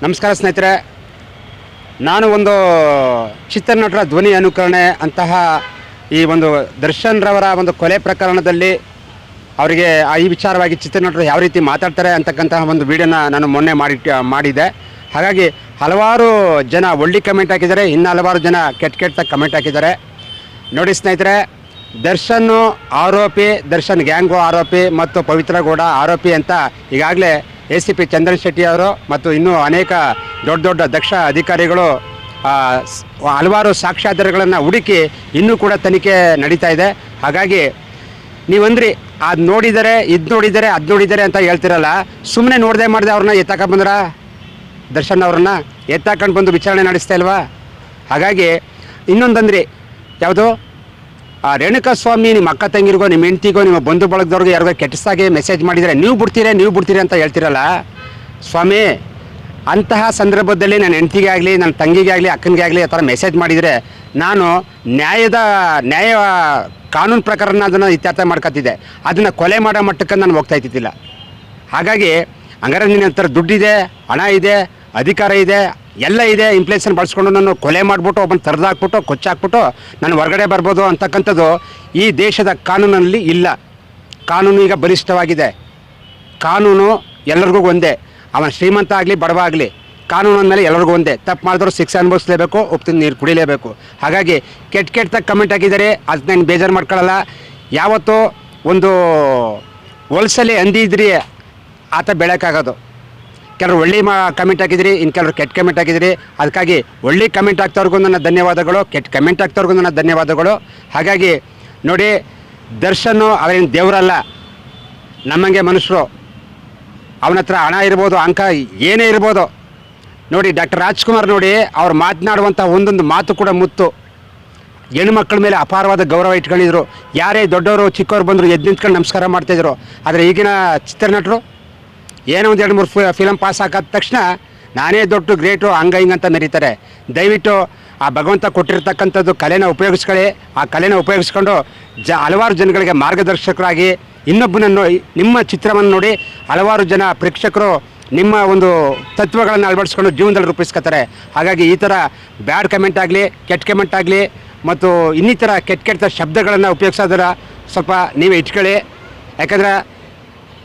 ನಮಸ್ಕಾರ ಸ್ನೇಹಿತರೆ, ನಾನು ಒಂದು ಚಿತ್ರನಟರ ಧ್ವನಿ ಅನುಕರಣೆ ಅಂತಹ ಈ ಒಂದು ದರ್ಶನ್ ರವರ ಒಂದು ಕೊಲೆ ಪ್ರಕರಣದಲ್ಲಿ ಅವರಿಗೆ ಈ ವಿಚಾರವಾಗಿ ಚಿತ್ರನಟರು ಯಾವ ರೀತಿ ಮಾತಾಡ್ತಾರೆ ಅಂತಕ್ಕಂತಹ ಒಂದು ವಿಡಿಯೋನ ನಾನು ಮೊನ್ನೆ ಮಾಡಿದ್ದೆ. ಹಾಗಾಗಿ ಹಲವಾರು ಜನ ಒಳ್ಳೆ ಕಮೆಂಟ್ ಹಾಕಿದ್ದಾರೆ, ಇನ್ನು ಹಲವಾರು ಜನ ಕೆಟ್ಟ ಕಮೆಂಟ್ ಹಾಕಿದ್ದಾರೆ. ನೋಡಿ ಸ್ನೇಹಿತರೆ, ದರ್ಶನ್ ಆರೋಪಿ, ದರ್ಶನ್ ಗ್ಯಾಂಗು ಆರೋಪಿ ಮತ್ತು ಪವಿತ್ರ ಗೌಡ ಆರೋಪಿ ಅಂತ ಈಗಾಗಲೇ ACP ಚಂದ್ರನ್ ಶೆಟ್ಟಿ ಅವರು ಮತ್ತು ಇನ್ನೂ ಅನೇಕ ದೊಡ್ಡ ದಕ್ಷ ಅಧಿಕಾರಿಗಳು ಹಲವಾರು ಸಾಕ್ಷ್ಯಾಧಾರಗಳನ್ನು ಹುಡುಕಿ ಇನ್ನೂ ಕೂಡ ತನಿಖೆ ನಡೀತಾ ಇದೆ. ಹಾಗಾಗಿ ನೀವಂದ್ರಿ ಅದು ನೋಡಿದರೆ ಇದು ನೋಡಿದರೆ ಅದು ನೋಡಿದರೆ ಅಂತ ಹೇಳ್ತಿರಲ್ಲ, ಸುಮ್ಮನೆ ನೋಡದೆ ಮಾಡಿದೆ ಅವ್ರನ್ನ ಎತ್ತಾಕೊಂಡು ಬಂದ್ರ, ದರ್ಶನ್ ಅವ್ರನ್ನ ಎತ್ತಾಕೊಂಡು ಬಂದು ವಿಚಾರಣೆ ನಡೆಸ್ತಾ ಇಲ್ವಾ? ಹಾಗಾಗಿ ಇನ್ನೊಂದಂದ್ರಿ ಯಾವುದು ರೇಣುಕಾ ಸ್ವಾಮಿ ನಿಮ್ಮ ಅಕ್ಕ ತಂಗಿರಿಗೋ ನಿಮ್ಮ ಹೆಂಡ್ತಿಗೋ ನಿಮ್ಮ ಬಂಧು ಬಳಗದವ್ರಿಗೆ ಯಾರಿಗೋ ಕೆಟ್ಟದಾಗಿ ಮೆಸೇಜ್ ಮಾಡಿದರೆ ನೀವು ಬಿಡ್ತೀರಿ ಅಂತ ಹೇಳ್ತಿರಲ್ಲ ಸ್ವಾಮಿ. ಅಂತಹ ಸಂದರ್ಭದಲ್ಲಿ ನನ್ನ ಹೆಂಡ್ತಿಗೆ ಆಗಲಿ ನನ್ನ ತಂಗಿಗೆ ಆಗಲಿ ಅಕ್ಕನಿಗೆ ಆಗಲಿ ಆ ಥರ ಮೆಸೇಜ್ ಮಾಡಿದರೆ ನಾನು ನ್ಯಾಯ ಕಾನೂನು ಪ್ರಕಾರ ಅದನ್ನು ಇತ್ಯರ್ಥ ಮಾಡ್ಕೊತಿದ್ದೆ. ಅದನ್ನು ಕೊಲೆ ಮಾಡೋ ಮಟ್ಟಕ್ಕೆ ನಾನು ಹೋಗ್ತಾ ಇದ್ದಿದ್ದಿಲ್ಲ. ಹಾಗಾಗಿ ಹಂಗಾರೆ ನಿನ್ನ ಹತ್ರ ದುಡ್ಡಿದೆ, ಹಣ ಇದೆ, ಅಧಿಕಾರ ಇದೆ, ಎಲ್ಲ ಇದೆ, ಇನ್ಫ್ಲೇಷನ್ ಬಳಸ್ಕೊಂಡು ನಾನು ಕೊಲೆ ಮಾಡಿಬಿಟ್ಟು ಒಬ್ಬನ ತರದಾಕ್ಬಿಟ್ಟು ಕೊಚ್ಚಾಕ್ಬಿಟ್ಟು ನಾನು ಹೊರಗಡೆ ಬರ್ಬೋದು ಅಂತಕ್ಕಂಥದ್ದು ಈ ದೇಶದ ಕಾನೂನಲ್ಲಿ ಇಲ್ಲ. ಕಾನೂನು ಈಗ ಬಲಿಷ್ಠವಾಗಿದೆ. ಕಾನೂನು ಎಲ್ಲರಿಗೂ ಒಂದೇ, ಅವನ ಶ್ರೀಮಂತ ಆಗಲಿ ಬಡವ ಆಗಲಿ, ಕಾನೂನು ಅಂದಮೇಲೆ ಎಲ್ಲರಿಗೂ ಒಂದೇ. ತಪ್ಪು ಮಾಡಿದ್ರು ಶಿಕ್ಷೆ ಅನುಭವಿಸಲೇಬೇಕು, ಉಪ್ಪಿನ ನೀರು ಕುಡಿಲೇಬೇಕು. ಹಾಗಾಗಿ ಕೆಟ್ಟ ಕಮೆಂಟ್ ಹಾಕಿದ್ದಾರೆ, ಅದನ್ನ ನಾನು ಬೇಜಾರು ಮಾಡ್ಕೊಳ್ಳಲ್ಲ. ಯಾವತ್ತೂ ಒಂದು ಹೊಲ್ಸಲ್ಲಿ ಅಂದಿದ್ರಿ ಆತ ಬೆಳಕಾಗೋದು. ಕೆಲವರು ಒಳ್ಳೆ ಕಮೆಂಟ್ ಹಾಕಿದ್ರಿ, ಇನ್ನು ಕೆಲವರು ಕೆಟ್ಟ ಕಮೆಂಟ್ ಹಾಕಿದ್ರಿ. ಅದಕ್ಕಾಗಿ ಒಳ್ಳೆ ಕಮೆಂಟ್ ಹಾಕ್ತವ್ರಿಗೂ ನನ್ನ ಧನ್ಯವಾದಗಳು, ಕೆಟ್ಟ ಕಮೆಂಟ್ ಹಾಕ್ತವ್ರಿಗೂ ನನ್ನ ಧನ್ಯವಾದಗಳು. ಹಾಗಾಗಿ ನೋಡಿ, ದರ್ಶನ್ ಅವರೇನು ದೇವರಲ್ಲ, ನಮ್ಮಂಗೆ ಮನುಷ್ಯರು. ಅವನ ಹತ್ರ ಹಣ ಇರ್ಬೋದು, ಅಂಕ ಏನೇ ಇರ್ಬೋದು. ನೋಡಿ ಡಾಕ್ಟರ್ ರಾಜ್ಕುಮಾರ್ ನೋಡಿ, ಅವ್ರು ಮಾತನಾಡುವಂಥ ಒಂದೊಂದು ಮಾತು ಕೂಡ ಮುತ್ತು. ಹೆಣ್ಮಕ್ಳ ಮೇಲೆ ಅಪಾರವಾದ ಗೌರವ ಇಟ್ಕೊಂಡಿದ್ರು. ಯಾರೇ ದೊಡ್ಡವರು ಚಿಕ್ಕವ್ರು ಬಂದರು ಎದ್ದು ನಿಂತ್ಕೊಂಡು ನಮಸ್ಕಾರ ಮಾಡ್ತಾಯಿದ್ರು. ಆದರೆ ಈಗಿನ ಚಿತ್ರನಟರು ಏನೋ ಒಂದು 2-3 ಫಿಲಮ್ ಪಾಸ್ ಹಾಕಾದ ತಕ್ಷಣ ನಾನೇ ದೊಡ್ಡ ಗ್ರೇಟು ಹಿಂಗಂತ ಮೆರೀತಾರೆ. ದಯವಿಟ್ಟು ಆ ಭಗವಂತ ಕೊಟ್ಟಿರ್ತಕ್ಕಂಥದ್ದು ಕಲೆನ ಉಪಯೋಗಿಸ್ಕೊಳ್ಳಿ. ಆ ಕಲೆನ ಉಪಯೋಗಿಸ್ಕೊಂಡು ಹಲವಾರು ಜನಗಳಿಗೆ ಮಾರ್ಗದರ್ಶಕರಾಗಿ ಇನ್ನೊಬ್ಬನನ್ನು ನಿಮ್ಮ ಚಿತ್ರವನ್ನು ನೋಡಿ ಹಲವಾರು ಜನ ಪ್ರೇಕ್ಷಕರು ನಿಮ್ಮ ಒಂದು ತತ್ವಗಳನ್ನು ಅಳವಡಿಸ್ಕೊಂಡು ಜೀವನದಲ್ಲಿ ರೂಪಿಸ್ಕೊತಾರೆ. ಹಾಗಾಗಿ ಈ ಥರ ಬ್ಯಾಡ್ ಕಮೆಂಟ್ ಆಗಲಿ, ಕೆಟ್ಟ ಕಮೆಂಟ್ ಆಗಲಿ ಮತ್ತು ಇನ್ನಿತರ ಕೆಟ್ಟ ಶಬ್ದಗಳನ್ನು ಉಪಯೋಗಿಸೋದರ ಸ್ವಲ್ಪ ನೀವೇ ಇಟ್ಕೊಳ್ಳಿ. ಯಾಕಂದರೆ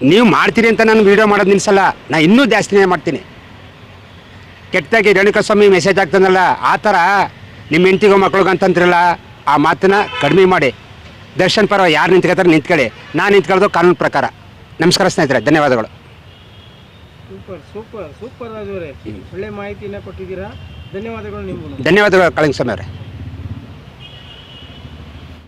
ನೀವು ಮಾಡ್ತೀರಿ ಅಂತ ನಾನು ವೀಡಿಯೋ ಮಾಡೋದು ನಿಲ್ಲಿಸಲ್ಲ, ನಾನು ಇನ್ನೂ ಜಾಸ್ತಿನೇ ಮಾಡ್ತೀನಿ. ಕೆಟ್ಟದಾಗಿ ರೇಣುಕಾ ಸ್ವಾಮಿ ಮೆಸೇಜ್ ಆಗ್ತಾನಲ್ಲ, ಆ ಥರ ನಿಮ್ಮ ಹೆಂಡ್ತಿಗೋ ಮಕ್ಳಿಗಂತಂತಿರಲ್ಲ, ಆ ಮಾತನ್ನು ಕಡಿಮೆ ಮಾಡಿ. ದರ್ಶನ್ ಪರ ಯಾರು ನಿಂತ್ಕೊಳ್ತಾರೆ ನಿಂತ್ಕೊಳ್ಳಿ, ನಾನು ನಿಂತ್ಕೊಳ್ಳೋದು ಕಾನೂನು ಪ್ರಕಾರ. ನಮಸ್ಕಾರ ಸ್ನೇಹಿತರೆ, ಧನ್ಯವಾದಗಳು. ಸೂಪರ್ ರಾಜು ಅವರೇ, ಒಳ್ಳೆ ಮಾಹಿತಿಯನ್ನು ಕೊಟ್ಟಿದ್ದೀರಾ. ಧನ್ಯವಾದಗಳು. ನಿಮಗೂ ಧನ್ಯವಾದಗಳು ಕಾಳಿಂಗ್ ಸ್ವಾಮಿ ಅವರೇ.